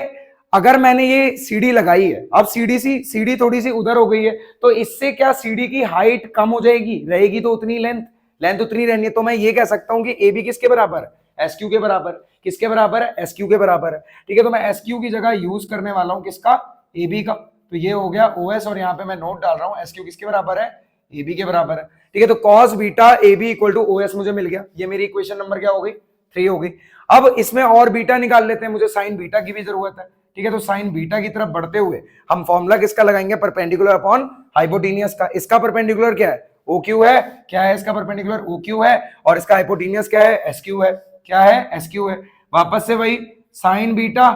अगर मैंने ये सीडी लगाई है, अब सीडी थोड़ी सी उधर हो गई है, तो इससे क्या सीडी की हाइट कम हो जाएगी? रहेगी तो उतनी लेंथ उतनी रहनी है। तो मैं ये कह सकता हूं कि ए बी किसके बराबर है? एस क्यू के बराबर। किसके बराबर है? एस क्यू के बराबर है। ठीक है, तो मैं एस क्यू की जगह यूज करने वाला हूं किसका? ए बी का। तो ये हो गया ओ एस, और यहाँ पे मैं नोट डाल रहा हूं एस क्यू किसके बराबर है? ए बी के बराबर है। ठीक है, तो cos beta A B equal to O S मुझे मिल गया। ये मेरी इक्वेशन नंबर क्या हो गई? 3 हो गई। अब इसमें और बीटा निकाल लेते हैं, मुझे साइन बीटा की भी जरूरत है। ठीक है, तो साइन बीटा की तरफ बढ़ते हुए हम फॉर्मूला किसका लगाएंगे? परपेंडिकुलर अपॉन हाइपोटेनियस का। इसका परपेंडिकुलर क्या है? ओ क्यू है। क्या है इसका परपेंडिकुलर? ओ क्यू है। और इसका हाइपोटेनियस क्या है? एस क्यू है। क्या है? एस क्यू है। वापस से वही sine beta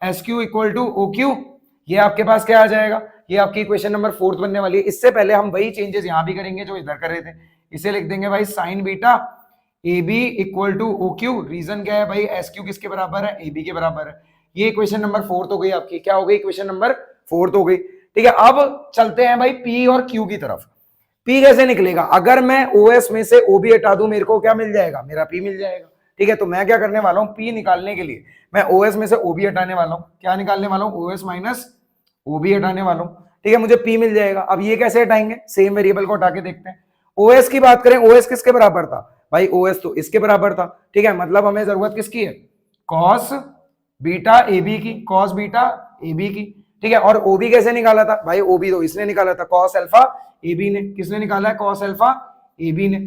S Q equal to O Q. ये आपके पास क्या आ जाएगा? ये आपकी इक्वेशन नंबर 4 बनने वाली है। इससे पहले हम वही चेंजेस यहां भी करेंगे जो इधर कर रहे थे। इसे लिख देंगे भाई sine beta A B equal to O Q. Reason क्या है भाई? एस क्यू किसके बराबर है? ए बी के बराबर है। ये इक्वेशन नंबर 4 हो गई आपकी। क्या हो गई? इक्वेशन नंबर 4 हो गई। ठीक है, अब चलते हैं भाई पी और क्यू की तरफ। पी कैसे निकलेगा? अगर मैं ओ एस में से ओ बी हटा दूं, मेरे को क्या मिल जाएगा? मेरा पी मिल जाएगा। ठीक है, तो मैं क्या करने वाला हूं? पी निकालने के लिए मैं ओ एस में से ओ बी हटाने वाला हूं। क्या निकालने वाला हूं? O S minus O B हटाने वाला हूं। ठीक है, मुझे पी मिल जाएगा। अब ये कैसे हटाएंगे? सेम वेरिएबल को हटा के देखते हैं। ओ एस की बात करें, ओ एस किसके बराबर था भाई? ओ एस तो इसके बराबर था। ठीक है, मतलब हमें जरूरत किसकी है? कॉस बीटा ए बी की। कॉस बीटा ए बी की। ठीक है, और ओ बी कैसे निकाला था भाई? ओ बी तो इसने निकाला था, कॉस अल्फा ए बी ने। किसने निकाला है? कॉस अल्फा ए बी ने।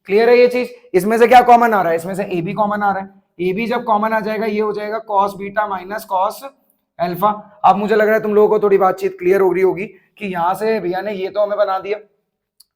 क्लियर है ये चीज? इसमें से क्या कॉमन आ रहा है? इसमें से ए बी कॉमन आ रहा है। ए बी जब कॉमन आ जाएगा, ये हो जाएगा cos beta minus cos alpha. अब मुझे लग रहा है तुम लोगों को थोड़ी बातचीत क्लियर हो रही होगी कि यहां से भैया ने ये तो हमें बना दिया।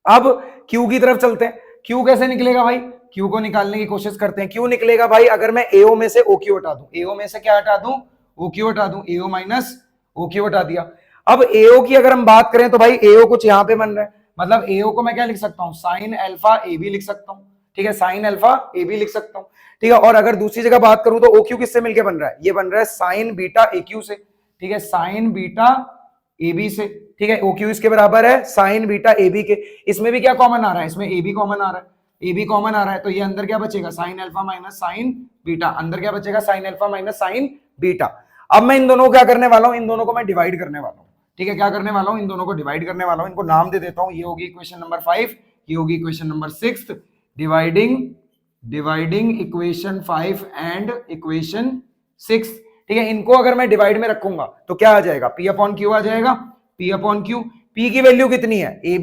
अब क्यू की तरफ चलते हैं। क्यू कैसे निकलेगा भाई? क्यू को निकालने की कोशिश करते हैं। क्यू निकलेगा भाई, अगर मैं एओ में से ओ क्यू हटा दूं। एओ में से क्या हटा दूं? ओ क्यू हटा दूं। एओ माइनस ओ क्यू हटा दिया। अब एओ की अगर हम बात करें तो भाई एओ कुछ यहां पे बन रहा है, मतलब एओ को मैं क्या लिख सकता हूं? साइन अल्फा ए बी लिख सकता हूं। ठीक है, साइन अल्फा ए बी लिख सकता हूं। ठीक है, और अगर दूसरी जगह बात करूं तो ओ क्यू किससे मिलकर बन रहा है? ये बन रहा है साइन बीटा ए क्यू से। ठीक है, साइन बीटा ए बी से। ठीक है, ओ क्यू इसके बराबर है साइन बीटा ए बी के। इसमें भी क्या कॉमन आ रहा है? इसमें ए बी कॉमन आ रहा है। ए बी कॉमन आ रहा है, तो ये अंदर क्या बचेगा? Sign alpha minus sine beta. अंदर क्या बचेगा? Sign alpha minus sine beta. अब मैं इन दोनों को क्या करने वाला हूं? इन दोनों को मैं डिवाइड करने वाला हूं। ठीक है, क्या करने वाला हूं? इन दोनों को डिवाइड करने वाला हूं। इनको नाम दे देता हूं। ये होगी इक्वेशन नंबर 5, ये होगी equation number 6। Dividing equation 5 and equation 6। ठीक है, इनको अगर मैं डिवाइड में रखूंगा तो क्या आ जाएगा? पी अपॉन क्यू आ जाएगा। P upon Q. पी की वैल्यू कितनी है? A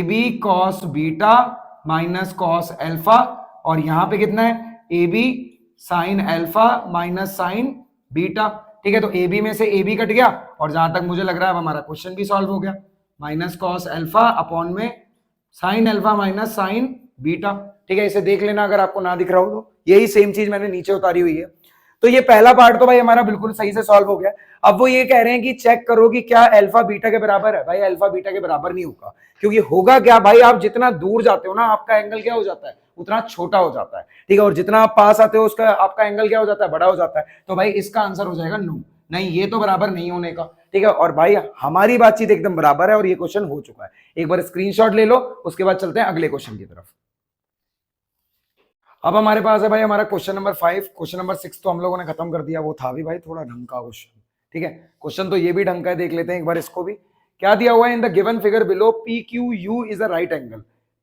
B cos beta minus cos alpha, और यहां पे कितना है A B sine alpha minus sine beta. ठीक है, तो ए बी में से ए बी कट गया, और जहां तक मुझे लग रहा है अब हमारा क्वेश्चन भी सॉल्व हो गया। माइनस कॉस अल्फा अपॉन में sign alpha minus sine beta. ठीक है, इसे देख लेना अगर आपको ना दिख रहा हो तो, यही सेम चीज मैंने नीचे उतारी हुई है। तो ये पहला पार्ट तो भाई हमारा बिल्कुल सही से सॉल्व हो गया। अब वो ये कह रहे हैं कि चेक करो कि क्या अल्फा बीटा के बराबर है। भाई अल्फा बीटा के बराबर नहीं होगा, क्योंकि होगा क्या भाई, आप जितना दूर जाते हो ना आपका एंगल क्या हो जाता है, उतना छोटा हो जाता है। ठीक है, और जितना आप पास आते हो उसका आपका एंगल क्या हो जाता है, बड़ा हो जाता है। तो भाई इसका आंसर हो जाएगा नो, नहीं ये तो बराबर नहीं होने का। ठीक है, और भाई हमारी बातचीत एकदम बराबर है और ये क्वेश्चन हो चुका है। एक बार स्क्रीनशॉट ले लो, उसके बाद चलते हैं अगले क्वेश्चन की तरफ। अब हमारे पास है भाई हमारा क्वेश्चन नंबर 5। क्वेश्चन नंबर 6 तो हम लोगों ने खत्म कर दिया, वो था भी भाई थोड़ा ढंग का क्वेश्चन। ठीक है, क्वेश्चन तो ये भी ढंग का है, देख लेते हैं एक बार इसको भी। क्या दिया हुआ है, in the given figure below P Q U is a right angle.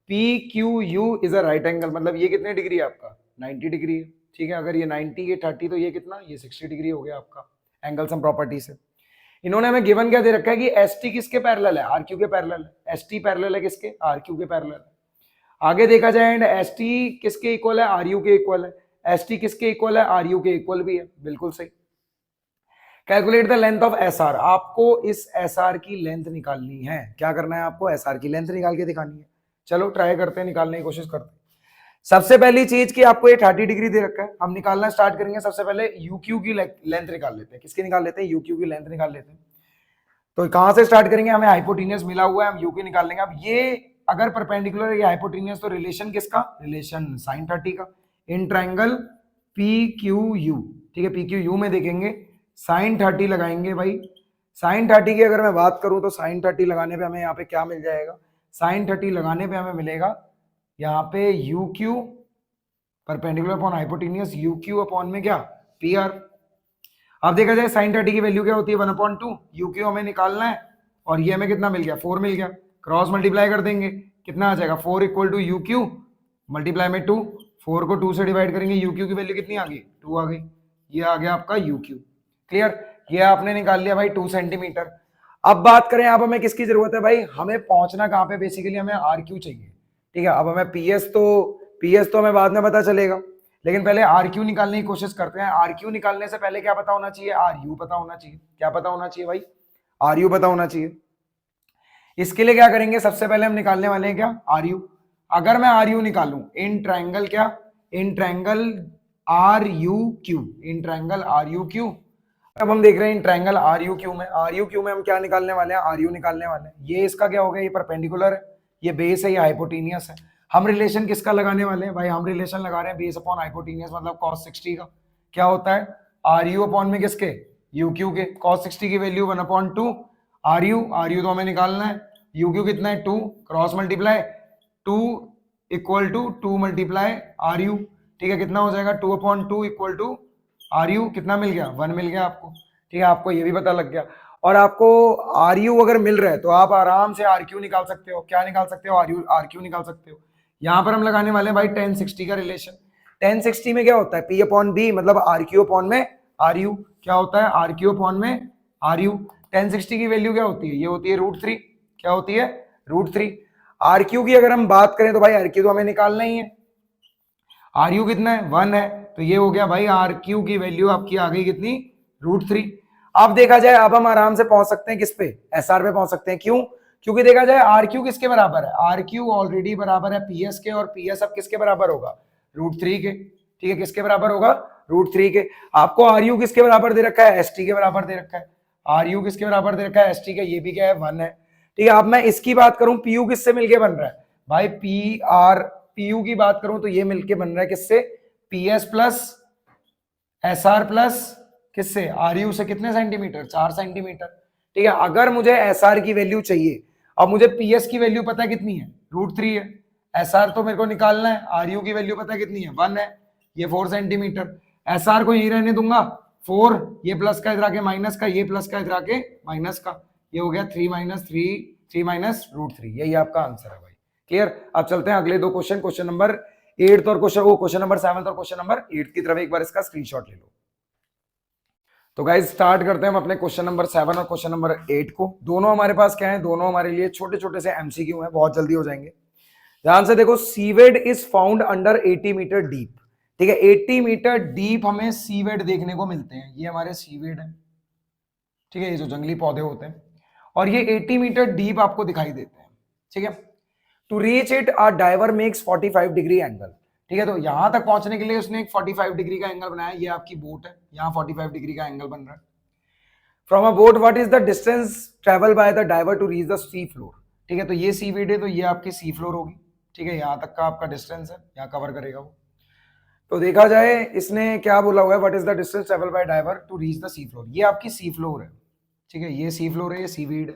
P Q U is a right angle, मतलब ये कितने डिग्री है आपका, 90 डिग्री है। ठीक है, अगर ये 90 ये 30 तो ये कितना, ये 60 डिग्री हो गया आपका एंगल सम प्रॉपर्टी से। इन्होंने हमें गिवन क्या दे रखा है कि एस टी किसके पैरेलल है, आर क्यू के पैरेलल है। एस टी पैरेलल है किसके, आर क्यू के पैरेलल है। आगे देखा जाए एंड एस टी किसके इक्वल है, आर यू के इक्वल है। एस टी किसके इक्वल है, आर यू के इक्वल भी है, बिल्कुल सही। Calculate the length of S R, आपको इस एस आर की लेंथ निकालनी है। क्या करना है आपको, एस आर की लेंथ निकाल के दिखानी है। चलो ट्राई करते हैं, निकालने की कोशिश करते हैं। सबसे पहली चीज कि आपको ये 30 डिग्री दे रखा है, हम निकालना स्टार्ट करेंगे। सबसे पहले यू क्यू की लेंथ निकाल लेते हैं। किसकी निकाल लेते हैं, यू क्यू की लेंथ निकाल लेते हैं। तो कहां से स्टार्ट करेंगे, हमें हाइपोटेनियस मिला हुआ है, हम यू की निकाल लेंगे। अब ये अगर परपेंडिकुलर है, ये हाइपोटेनियस, तो रिलेशन किसका, रिलेशन साइन 30 का in triangle P Q U. ठीक है, पी क्यू यू में देखेंगे साइन 30 लगाएंगे भाई। साइन 30 की अगर मैं बात करूं तो साइन 30 लगाने पे हमें यहाँ पे क्या मिल जाएगा, साइन 30 लगाने पे हमें मिलेगा यहाँ पे you Q perpendicular upon hypotenuse, you Q upon में क्या, पी आर। अब देखा जाए साइन 30 की वैल्यू क्या होती है, 1/2। यू क्यू हमें निकालना है, और ये हमें कितना मिल गया, 4 मिल गया। क्रॉस मल्टीप्लाई कर देंगे, कितना आ जाएगा, 4 equal to U Q multiply में 2। 4 को 2 से डिवाइड करेंगे, यू क्यू की वैल्यू कितनी आ गई, 2 आ गई। ये आ गया आपका यू क्यू। क्लियर, ये आपने निकाल लिया भाई 2 सेंटीमीटर। अब बात करें, अब हमें किसकी जरूरत है भाई, हमें पहुंचना कहां पे, बेसिकली हमें आर क्यू चाहिए। ठीक है, अब हमें पीएस तो हमें बाद में पता चलेगा, लेकिन पहले आर क्यू निकालने की कोशिश करते हैं। आर क्यू निकालने से पहले क्या पता होना चाहिए, आर यू पता होना चाहिए। क्या पता होना चाहिए भाई, आर यू पता होना चाहिए। इसके लिए क्या करेंगे, सबसे पहले हम निकालने वाले हैं क्या, आर यू। अगर मैं आर यू निकालूं इन ट्रायंगल क्या, in triangle R U Q, in triangle R U Q. अब हम देख रहे हैं in triangle R U Q में, आर यू क्यू में हम क्या निकालने वाले हैं, आर यू निकालने वाले हैं। ये इसका क्या हो गया, ये परपेंडिकुलर है, ये बेस है, ये हाइपोटेनियस है। हम रिलेशन किसका लगाने वाले हैं भाई, हम रिलेशन लगा रहे हैं बेस अपॉन हाइपोटेनियस, मतलब cos 60 का। क्या होता है, आर यू अपॉन में किसके, यू क्यू के। cos 60 की वैल्यू 1/2 आर यू तो हमें निकालना है। यू क्यू कितना है, 2, क्रॉस मल्टीप्लाई 2 इक्वल टू 2 मल्टीप्लाई आर यू। ठीक है, कितना हो जाएगा, 2/2 इक्वल टू आर यू, कितना मिल गया, 1 मिल गया आपको। ठीक है, आपको ये भी पता लग गया। और आपको आर यू अगर मिल रहा है तो आप आराम से आर क्यू निकाल सकते हो। क्या निकाल सकते हो, आर क्यू निकाल सकते हो। यहां पर हम लगाने वाले हैं भाई tan 60 का रिलेशन। tan 60 में क्या होता है, पी अपॉन बी, मतलब आर क्यू अपॉन में आर यू। क्या होता है, आर क्यू अपॉन में आर यू। tan 60 की वैल्यू क्या होती है, ये होती है √3। क्या होती है, √3। आर क्यू की अगर हम बात करें तो भाई आर क्यू तो हमें निकालना ही है। आर यू कितना है, 1 है, तो ये हो गया भाई आर क्यू की वैल्यू आपकी आ गई कितनी, √3। अब देखा जाए, अब हम आराम से पहुंच सकते हैं किस पे, एस आर पे पहुंच सकते हैं। क्यों, क्योंकि देखा जाए आर क्यू किसके बराबर है, आर क्यू ऑलरेडी बराबर है पीएस के, और पीएस अब किसके बराबर होगा, √3 के। ठीक है, किसके बराबर होगा, √3 के। आपको आर यू किसके बराबर दे रखा है, एस टी के बराबर दे रखा है। आर यू किसके बराबर दे रखा है, एस टी का, ये भी क्या है, 1 है। ठीक है, अब मैं इसकी बात करूं, पी यू किससे मिलके बन रहा है भाई, पी यू की बात करूं तो ये मिलके बन रहा है किससे, PS plus S R plus किससे, आर यू से। कितने सेंटीमीटर, 4 सेंटीमीटर। ठीक है, अगर मुझे एस आर की वैल्यू चाहिए, अब मुझे पीएस की वैल्यू पता है कितनी है, √3 है। एस आर तो मेरे को निकालना है, आर यू की वैल्यू पता है कितनी है, 1 है, ये 4 सेंटीमीटर। एस आर को यही रहने दूंगा 4, ये प्लस का इधर आके माइनस का, ये प्लस का इधर आके माइनस का, ये हो गया 3 माइनस √3। यही आपका आंसर है भाई। क्लियर, अब चलते हैं अगले दो क्वेश्चन, क्वेश्चन नंबर 8 और क्वेश्चन नंबर 7 और क्वेश्चन नंबर 8 की तरफ एक बार इसका स्क्रीनशॉट ले लो। तो गाइज स्टार्ट करते हैं हम अपने क्वेश्चन नंबर 7 और क्वेश्चन नंबर 8 को। दोनों हमारे पास क्या है, दोनों हमारे लिए छोटे छोटे से एमसीक्यू हैं, बहुत जल्दी हो जाएंगे। ध्यान से देखो, seaweed is found under 80 metre deep. ठीक है, 80 मीटर डीप हमें सीवेड देखने को मिलते हैं। ये हमारे सीवेड है, ठीक है, ये जो जंगली पौधे होते हैं, और ये 80 मीटर डीप आपको दिखाई देते हैं। ठीक है, to reach it our diver makes 45 degree angle. ठीक है, तो यहां तक पहुंचने के लिए उसने एक 45 डिग्री का एंगल बनाया। ये आपकी बोट है, यहां 45 डिग्री का एंगल बन रहा है। From a boat what is the distance travel by the diver to reach the sea floor. ठीक है, तो ये सी वीड है, तो ये आपकी सी फ्लोर होगी। ठीक है, यहां तक का आपका डिस्टेंस है, यहां कवर करेगा वो। तो देखा जाए इसने क्या बोला हुआ है, what is the distance travel by diver to reach the sea floor. ये आपकी सी फ्लोर है। ठीक है, ये सी फ्लोर है, ये सी वीड है।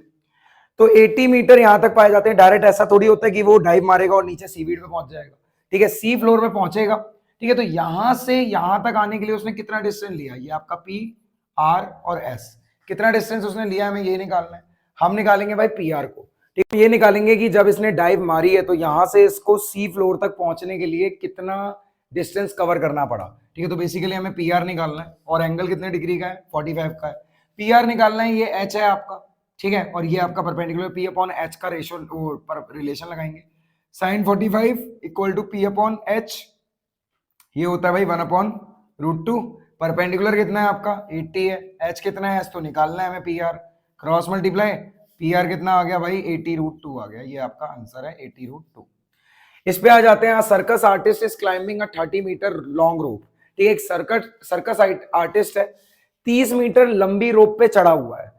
तो 80 मीटर यहां तक पाए जाते हैं। डायरेक्ट ऐसा थोड़ी होता है कि वो डाइव मारेगा और नीचे सी वीड पे पहुंच जाएगा। ठीक है, सी फ्लोर पे पहुंचेगा। ठीक है, तो यहां से यहां तक आने के लिए उसने कितना डिस्टेंस लिया, ये आपका पी, आर और एस, कितना डिस्टेंस उसने लिया, हमें ये निकालना है। हम निकालेंगे भाई पी आर को। ठीक है, ये निकालेंगे कि जब इसने डाइव मारी है तो यहां से इसको सी फ्लोर तक पहुंचने के लिए कितना डिस्टेंस कवर करना पड़ा। ठीक है, तो बेसिकली हमें पी आर निकालना है, और एंगल कितने डिग्री का है, 45 का है। पी आर निकालना है, ये एच है आपका। ठीक है, और ये आपका परपेंडिकुलर पी अपॉन एच का रेशो रिलेशन लगाएंगे। Sine 45 equal to P upon H, ये होता है भाई 1/√2। परपेंडिकुलर कितना है आपका 80 है, एच कितना है, एच तो निकालना है हमें P R, cross multiply, P R कितना आ गया भाई 80√2 आ गया। ये आपका आंसर है 80√2। इस पे आ जाते हैं, circus artist is climbing a 30 metre long rope. ठीक है, एक सर्कस आर्टिस्ट है, 30 मीटर लंबी रोप पे चढ़ा हुआ है,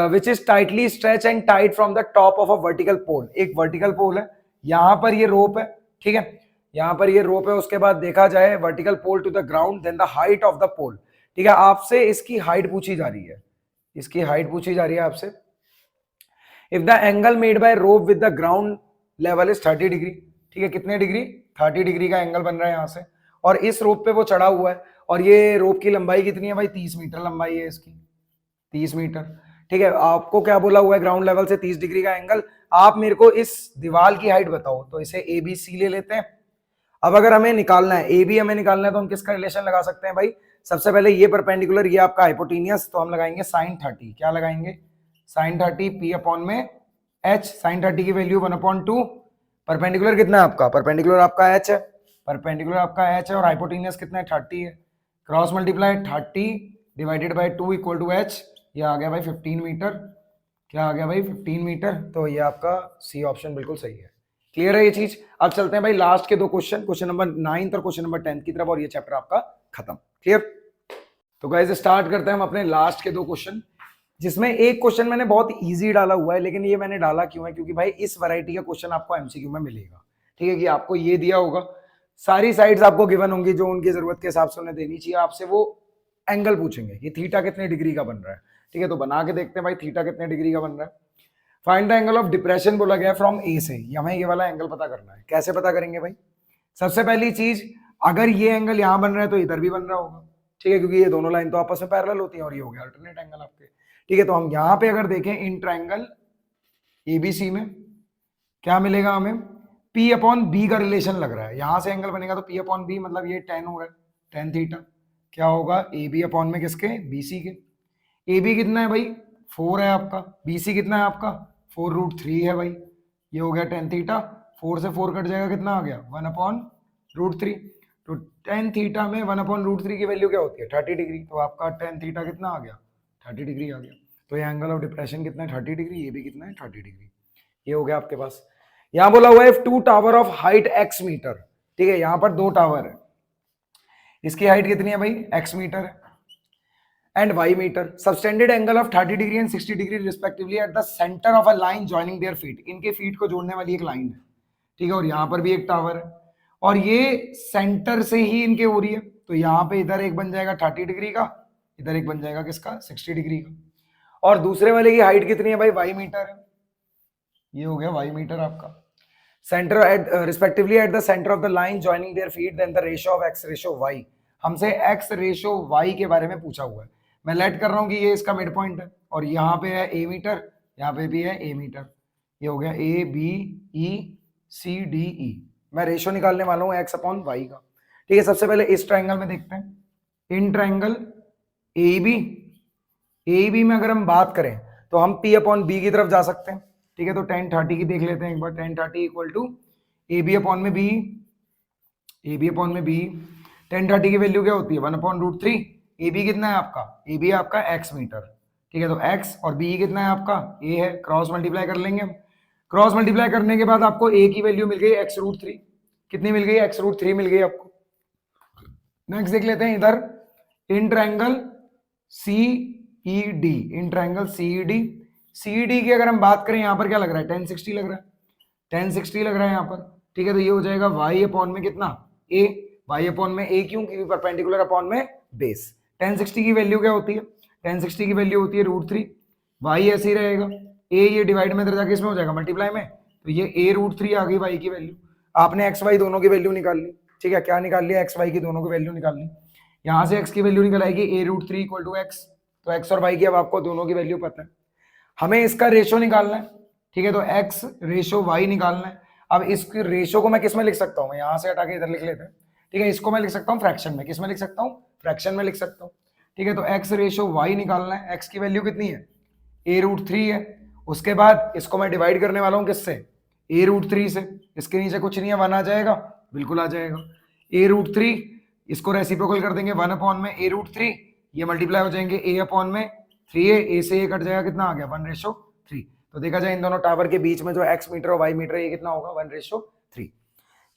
which is tightly stretch and tight from the top of a vertical pole. एक वर्टिकल पोल है, यहां पर ये रोप है। ठीक है, यहां पर ये रोप है। उसके बाद देखा जाए vertical pole to the ground, then the height of the pole. ठीक है, आपसे इसकी हाइट पूछी जा रही है, इसकी हाइट पूछी जा रही है आपसे। If the angle made by rope with the ground level is 30 degree. ठीक है, कितने डिग्री, 30 डिग्री का एंगल बन रहा है यहां से, और इस रोप पे वो चढ़ा हुआ है, और ये रोप की लंबाई कितनी है भाई, 30 मीटर लंबाई है इसकी, 30 मीटर। ठीक है, आपको क्या बोला हुआ है, ग्राउंड लेवल से 30 डिग्री का एंगल। आप मेरे को इस दीवार की हाइट बताओ, तो इसे ए बी सी ले लेते हैं। अब अगर हमें निकालना है ए बी, हमें निकालना है, तो हम किसका रिलेशन लगा सकते हैं भाई, सबसे पहले ये परपेंडिकुलर, ये आपका हाइपोटेनियस, तो हम लगाएंगे साइन 30। क्या लगाएंगे, साइन 30 पी अपॉन में एच, साइन 30 की वैल्यू 1/2। परपेंडिकुलर कितना है आपका, परपेंडिकुलर आपका एच है, परपेंडिकुलर आपका एच है, और हाइपोटेनियस कितना है 30 है। Cross multiply 30 divided by 2 equal to h, ये आ गया भाई 15 मीटर। क्या आ गया भाई 15 मीटर। तो ये आपका सी ऑप्शन बिल्कुल सही है। क्लियर है ये चीज। अब चलते हैं भाई लास्ट के दो क्वेश्चन, क्वेश्चन नंबर 9 और क्वेश्चन नंबर 10 की तरफ, और ये चैप्टर आपका खत्म। क्लियर। तो गाइस स्टार्ट करते हैं हम अपने लास्ट के दो क्वेश्चन, जिसमें एक क्वेश्चन मैंने बहुत इजी डाला हुआ है, लेकिन ये मैंने डाला क्यों है, क्योंकि भाई इस वैरायटी का क्वेश्चन आपको एमसीक्यू में मिलेगा। ठीक है, कि आपको ये दिया होगा, सारी साइड्स आपको गिवन होंगी, जो उनकी जरूरत के हिसाब से उन्हें देनी चाहिए, आपसे वो एंगल पूछेंगे कि थीटा कितने डिग्री का बन रहा है। ठीक है, तो बना के देखते हैं भाई थीटा कितने डिग्री का बन रहा है। Find the angle of depression बोला गया फ्रॉम ए से, हमें ये वाला एंगल पता करना है। कैसे पता करेंगे भाई, सबसे पहली चीज, अगर ये एंगल यहां बन रहा है तो इधर भी बन रहा होगा। ठीक है, क्योंकि ये दोनों लाइन तो आपस में पैरेलल होती है, और ये हो गया अल्टरनेट एंगल आपके। ठीक है, तो हम यहां पे अगर देखें इन ट्रायंगल एबीसी में क्या मिलेगा हमें, P अपॉन बी का रिलेशन लग रहा है। यहां से एंगल बनेगा तो P अपॉन बी, मतलब ये 10 हो रहा है, 10 थीटा। क्या होगा, ए बी अपॉन में किसके, BC के। ए बी कितना है भाई 4 है आपका, BC कितना है आपका 4√3 है भाई। ये हो गया 10 थीटा, 4 से 4 कट जाएगा, कितना आ गया 1/√3। तो 10 थीटा में 1/√3 की वैल्यू क्या होती है 30 डिग्री। तो आपका 10 थीटा कितना आ गया 30 डिग्री आ गया। तो ये एंगल ऑफ डिप्रेशन कितना है 30 डिग्री, ये भी कितना है 30 डिग्री। ये हो गया आपके पास। यहां बोला हुआ है 2 tower of height x metre. ठीक है, यहां पर 2 टावर है, इसकी हाइट कितनी है भाई x मीटर है, and y metre. Subtended angle of 30 degree and 60 degree respectively at the centre of a line joining their feet. इनके फीट को जोड़ने वाली एक लाइन है। ठीक है, और यहां पर भी एक टावर है, और ये सेंटर से ही इनके हो रही है। तो यहां पे इधर एक बन जाएगा 30 डिग्री का, इधर एक बन जाएगा किसका 60 डिग्री का। और दूसरे वाले की हाइट कितनी है भाई y मीटर है, ये हो गया y मीटर आपका। Centre at respectively at the centre of the line joining their feet, then the ratio of x ratio y। हमसे x रेशियो y के बारे में पूछा हुआ है। मैं लेट कर रहा हूं कि ये इसका मिड पॉइंट है, और यहाँ पे है a मीटर, यहाँ पे भी है a मीटर। ये हो गया a b e c d e। मैं रेशियो निकालने वाला हूँ x अपॉन y का। ठीक है, सबसे पहले इस ट्राइंगल में देखते हैं, इन ट्राइंगल ए बी में अगर हम बात करें तो हम P अपॉन बी की तरफ जा सकते हैं। ठीक है, तो 10 30 की देख लेते हैं एक बार, 10 30 equal to A B upon में बी, ए बी अपॉन में बी, टेन 30 की वैल्यू क्या होती है 1/√3। ए बी कितना है आपका, ए बी आपका x मीटर, ठीक है। तो x और b कितना है आपका, a है, क्रॉस मल्टीप्लाई कर लेंगे हम। क्रॉस मल्टीप्लाई करने के बाद आपको a की वैल्यू मिल गई x√3, कितनी मिल गई, x√3 मिल गई आपको। नेक्स्ट देख लेते हैं इधर, in triangle C E D, in triangle C E D, C E D की अगर हम बात करें यहाँ पर क्या लग रहा है 1060 लग रहा है, 1060 लग रहा है यहाँ पर, ठीक है। तो ये हो जाएगा y अपॉन में कितना a, y अपॉन में a क्यों, क्योंकि परपेंडिकुलर अपॉन में बेस। 1060 की वैल्यू क्या होती है, 1060 की वैल्यू होती है √3, y ऐसे ही रहेगा, a ये डिवाइड में इधर जाके इसमें हो जाएगा मल्टीप्लाई में, तो ये a√3 आ गई y की वैल्यू। आपने x y दोनों की वैल्यू निकाल ली, ठीक है। क्या निकाल लिया, x y की दोनों की वैल्यू निकाल ली। यहाँ से x की वैल्यू निकल आएगी a√3 = x, तो x और y की अब आपको दोनों की वैल्यू पता है। हमें इसका रेशो निकालना है, ठीक है। तो x रेशो y निकालना है। अब इसकी रेशो को मैं किस में लिख सकता हूँ, यहाँ से हटा के इधर लिख लेते हैं, ठीक है। इसको मैं लिख सकता हूँ फ्रैक्शन में, किस में लिख सकता हूँ, फ्रैक्शन में लिख सकता हूँ, ठीक है। तो x रेशो y निकालना है, x की वैल्यू कितनी है a√3 है। उसके बाद इसको मैं डिवाइड करने वाला हूँ किससे, a√3 से, इसके नीचे कुछ नहीं है 1 आ जाएगा, बिल्कुल आ जाएगा। a√3 इसको रेसिप्रोकल कर देंगे 1 अपॉन में a√3, ये मल्टीप्लाई हो जाएंगे a अपॉन में 3a, a से a कट जाएगा, कितना आ गया 1:3। तो देखा जाए इन दोनों टावर के बीच में जो x मीटर और y मीटर है ये कितना होगा 1:3।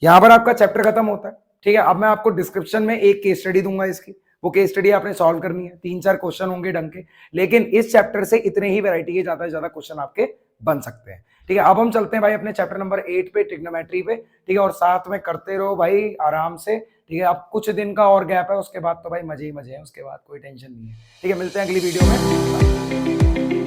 यहाँ पर आपका चैप्टर खत्म होता है, ठीक है। अब मैं आपको डिस्क्रिप्शन में एक केस स्टडी दूंगा इसकी, वो केस स्टडी आपने सॉल्व करनी है, 3-4 क्वेश्चन होंगे ढंग के, लेकिन इस चैप्टर से इतने ही वैरायटी के ज्यादा से ज्यादा क्वेश्चन आपके बन सकते हैं, ठीक है। अब हम चलते हैं भाई अपने चैप्टर नंबर 8 पे, ट्रिग्नोमेट्री पे, ठीक है। और साथ में करते रहो भाई आराम से, ठीक है। अब कुछ दिन का और गैप है, उसके बाद तो भाई मजे ही मजे हैं, उसके बाद कोई टेंशन नहीं है, ठीक है। मिलते हैं अगली वीडियो में।